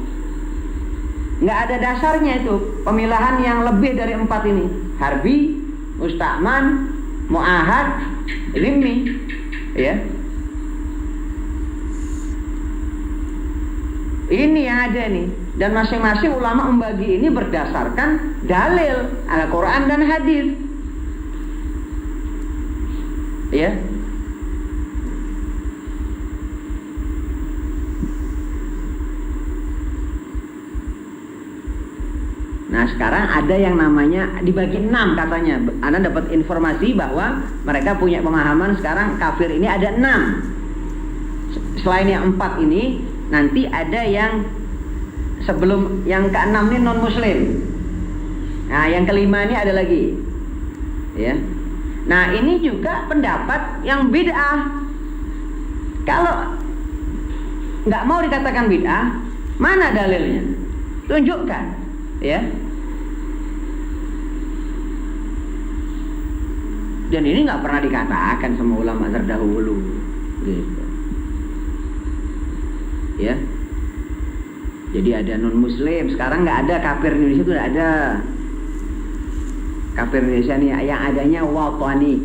Nggak ada dasarnya itu pemilahan yang lebih dari 4 ini. Harbi, musta'man, mu'ahad, zimmi, ya. Ini yang ada nih. Dan masing-masing ulama membagi ini berdasarkan dalil Al-Quran dan hadis. Ya. Nah sekarang ada yang namanya dibagi 6 katanya. Anda dapat informasi bahwa mereka punya pemahaman sekarang kafir ini ada 6. Selain yang 4 ini, nanti ada yang sebelum yang ke-6 ini non muslim. Nah yang kelima ini ada lagi. Ya. Nah ini juga pendapat yang bid'ah. Kalau nggak mau dikatakan bid'ah, mana dalilnya? Tunjukkan, ya. Dan ini nggak pernah dikatakan sama ulama terdahulu, gitu. Ya. Jadi ada non muslim, sekarang nggak ada kafir Indonesia, itu nggak ada. Kafir Indonesia nih yang adanya watani.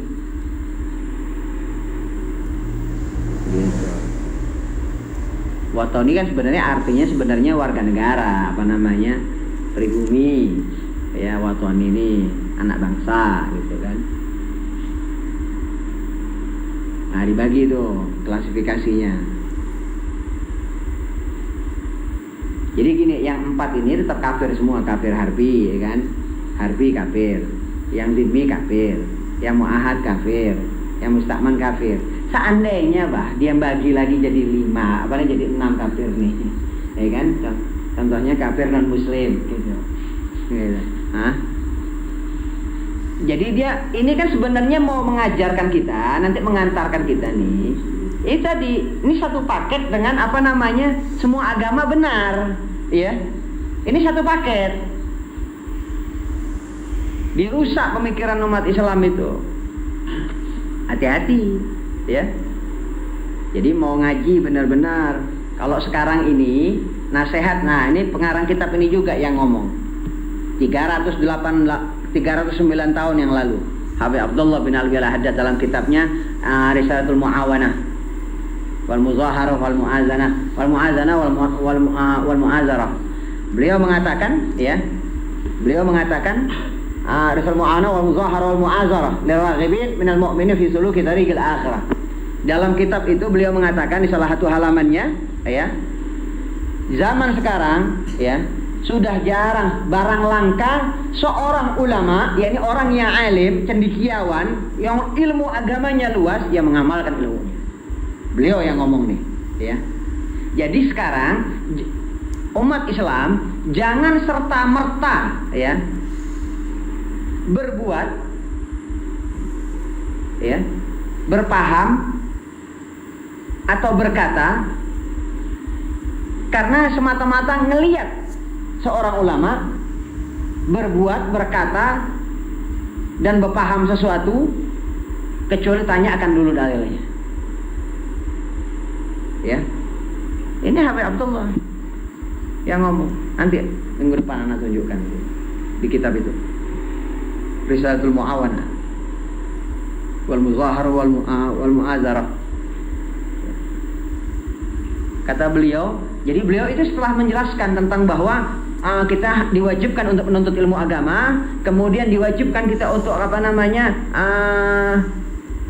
Gitu. Watani kan sebenarnya warga negara, apa namanya, pribumi. Ya watani ini anak bangsa, gitu kan. Nah dibagi tuh klasifikasinya. Jadi gini, yang 4 ini tetap kafir semua, kafir harbi, ya kan? Harbi kafir, yang zimmi kafir, yang mu'ahad kafir, yang musta'man kafir. Seandainya dia bagi lagi jadi 5, apalagi jadi 6 kafir nih, ya kan? Contohnya kafir non muslim, gitu. Hah? Jadi dia ini kan sebenarnya mau mengajarkan kita, nanti mengantarkan kita nih. Ini tadi, ini satu paket dengan apa namanya, semua agama benar, ya. Ini satu paket. Dirusak pemikiran umat Islam itu. Hati-hati, ya. Jadi mau ngaji benar-benar. Kalau sekarang ini nasihat, nah ini pengarang kitab ini juga yang ngomong. 309 tahun yang lalu, Habib Abdullah bin Alwi al-Haddad dalam kitabnya Risalatul Muawanah wal Muzaharah wal Mu'azanah wal Mu'azarah. Beliau mengatakan, ya. Beliau mengatakan Risalatul Muawanah wal Muzaharah wal Mu'azarah liraghibin minal mu'minin fi suluki tariqil akhirah. Dalam kitab itu beliau mengatakan di salah satu halamannya, ya. Zaman sekarang, ya, sudah jarang, barang langka seorang ulama, yakni orang yang alim, cendekiawan, yang ilmu agamanya luas, yang mengamalkan ilmunya. Beliau yang ngomong nih, ya. Jadi sekarang umat Islam jangan serta-merta, ya, berbuat, ya, berpaham atau berkata karena semata-mata ngelihat seorang ulama berbuat, berkata dan berpaham sesuatu, kecuali tanya akan dulu dalilnya. Ya, ini Habib Abdullah yang ngomong. Nanti minggu depan anak tunjukkan di kitab itu, Risalatul Muawanah wal Muzaharah wal Mu'azarah. Kata beliau, jadi beliau itu setelah menjelaskan tentang bahwa kita diwajibkan untuk menuntut ilmu agama, kemudian diwajibkan kita untuk apa namanya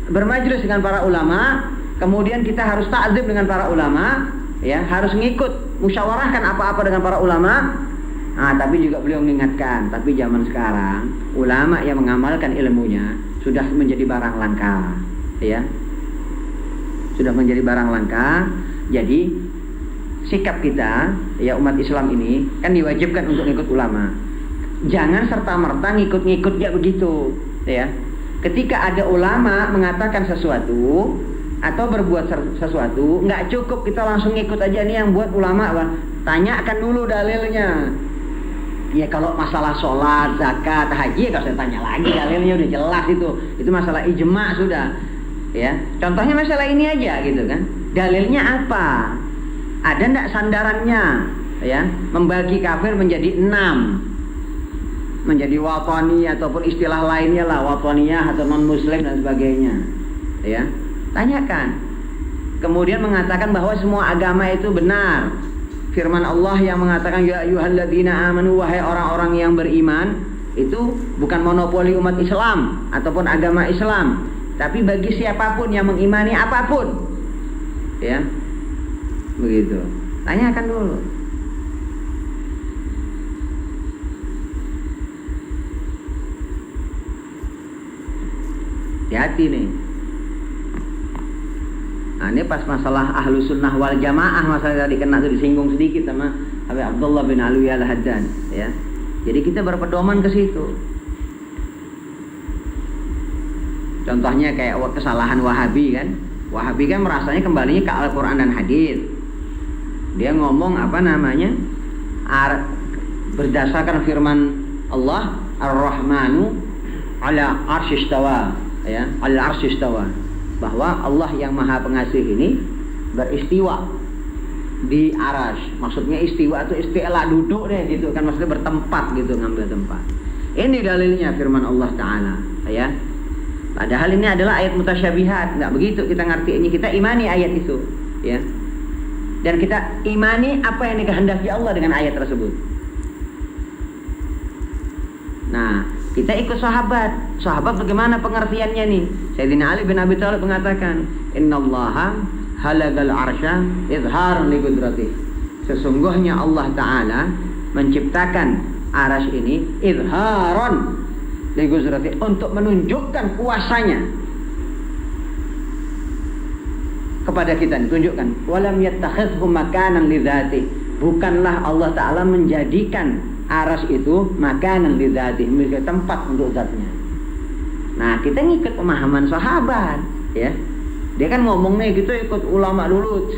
bermajlis dengan para ulama, kemudian kita harus ta'zim dengan para ulama, ya, harus ngikut musyawarahkan apa-apa dengan para ulama. Tapi juga beliau mengingatkan, tapi zaman sekarang ulama yang mengamalkan ilmunya sudah menjadi barang langka, ya, sudah menjadi barang langka. Jadi sikap kita, ya, umat Islam ini kan diwajibkan untuk ngikut ulama. Jangan serta-merta ngikut-ngikut ya begitu, ya. Ketika ada ulama mengatakan sesuatu atau berbuat sesuatu, nggak cukup kita langsung ngikut aja nih yang buat ulama, tanyakan dulu dalilnya. Ya kalau masalah sholat, zakat, haji, ya kalau saya tanya lagi dalilnya udah jelas itu masalah ijma sudah. Ya, contohnya masalah ini aja gitu kan. Dalilnya apa? Ada ndak sandarannya? Ya, membagi kafir menjadi 6, menjadi watani ataupun istilah lainnya lah, wataniyah atau non muslim dan sebagainya. Ya, tanyakan. Kemudian mengatakan bahwa semua agama itu benar. Firman Allah yang mengatakan ya ayyuhalladzina amanu, wahai orang-orang yang beriman, itu bukan monopoli umat Islam ataupun agama Islam, tapi bagi siapapun yang mengimani apapun. Ya. Begitu. Tanyakan dulu. Hati-hati nih. Nah, ini pas masalah ahlu sunnah wal jamaah, masalah tadi kena tuh disinggung sedikit sama Habib Abdullah bin Alwi al-Haddad, ya. Jadi kita berpedoman ke situ. Contohnya kayak kesalahan Wahabi kan. Wahabi kan merasanya kembalinya ke Al-Quran dan hadis. Dia ngomong apa namanya? Berdasarkan firman Allah, Ar-Rahmanu ala arsyistawa, ya, ala arsyistawa, bahwa Allah yang Maha Pengasih ini beristiwa di arasy. Maksudnya istiwa itu isti'la, duduk deh gitu kan, maksudnya bertempat gitu, ngambil tempat. Ini dalilnya firman Allah Ta'ala, ya. Padahal ini adalah ayat mutasyabihat, nggak begitu kita ngerti ini, kita imani ayat itu, ya. Dan kita imani apa yang dikehendaki Allah dengan ayat tersebut. Nah, kita ikut sahabat. Sahabat bagaimana pengertiannya nih? Sayyidina Ali bin Abi Thalib mengatakan, "Innallaha halagal arsya izharan li qudratihi." Sesungguhnya Allah Ta'ala menciptakan arasy ini izharan li qudratihi, untuk menunjukkan kuasanya kepada kita, ditunjukkan. Walam yattakhidhu makanan li dzatihi. Bukanlah Allah Ta'ala menjadikan aras itu makanan li dzatihi, memiliki tempat untuk zatnya. Nah, kita ngikut pemahaman sahabat, ya. Dia kan ngomongnya gitu, ikut ulama dulu.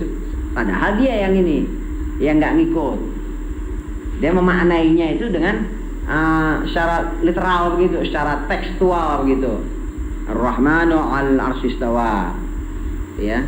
Padahal dia yang ini, yang nggak ngikut. Dia memaknainya itu dengan secara literal begitu, secara tekstual begitu. Ar-Rahmanu 'alal 'arsy istawa. Ya.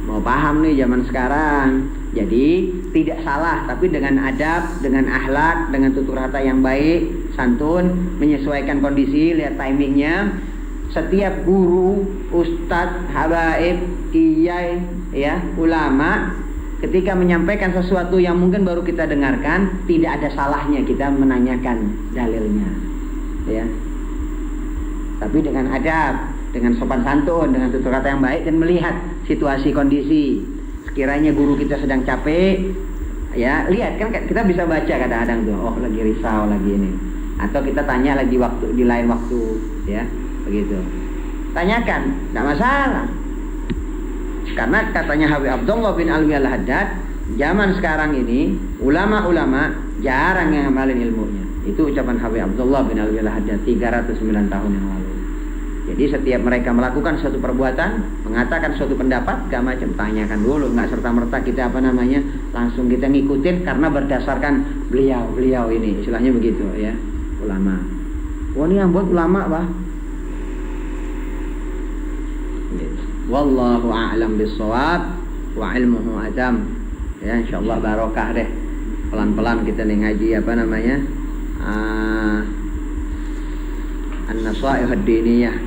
Mau paham nih zaman sekarang. Jadi tidak salah, tapi dengan adab, dengan akhlak, dengan tutur kata yang baik, santun, menyesuaikan kondisi, lihat timingnya. Setiap guru, ustadz, habaib, kiai, ya, ulama, ketika menyampaikan sesuatu yang mungkin baru kita dengarkan, tidak ada salahnya kita menanyakan dalilnya, ya. Tapi dengan adab, dengan sopan santun, dengan tutur kata yang baik, dan melihat situasi kondisi. Sekiranya guru kita sedang capek, ya, lihat kan kita bisa baca kadang-kadang tuh, oh lagi risau lagi ini, atau kita tanya lagi waktu di lain waktu, ya, begitu. Tanyakan, tidak masalah. Karena katanya Habib Abdullah bin Alwi al-Haddad, zaman sekarang ini ulama-ulama jarang yang ngamalin ilmunya. Itu ucapan Habib Abdullah bin Alwi al-Haddad 309 tahun yang lalu. Jadi setiap mereka melakukan suatu perbuatan, mengatakan suatu pendapat, gak macam, tanyakan dulu, nggak serta-merta kita apa namanya langsung kita ngikutin karena berdasarkan beliau ini, istilahnya begitu, ya, ulama. Wah, ini yang buat ulama, bah. Wallahu a'lam bis-shawab wa ilmuhu atam. Ya, insyaallah barokah deh. Pelan-pelan kita nih ngaji apa namanya? An-nasaih ad-diniyah.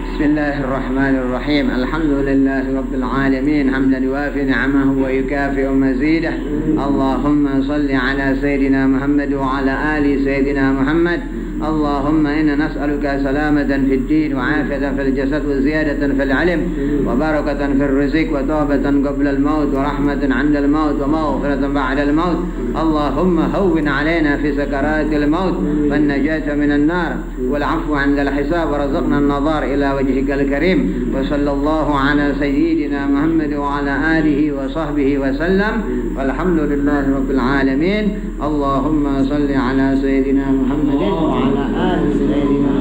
Bismillahirrahmanirrahim. Alhamdulillahi rabbil alamin, hamdan yuwafi ni'amahu wa yukafi'u mazidah. Allahumma salli ala sayyidina Muhammad wa ala ali sayyidina Muhammad. اللهم إنا نسألك سلامة في الدين وعافية في الجسد وزيادة في العلم وبركة في الرزق وتوبة قبل الموت ورحمة عند الموت ومغفرة بعد الموت. اللهم هون علينا في سكرات الموت والنجاة من النار والعفو عند الحساب ورزقنا النظر إلى وجهك الكريم. وصلى الله على سيدنا محمد وعلى آله وصحبه وسلم والحمد لله رب العالمين. اللهم صل على سيدنا محمد وعلى آل سيدنا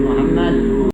محمد.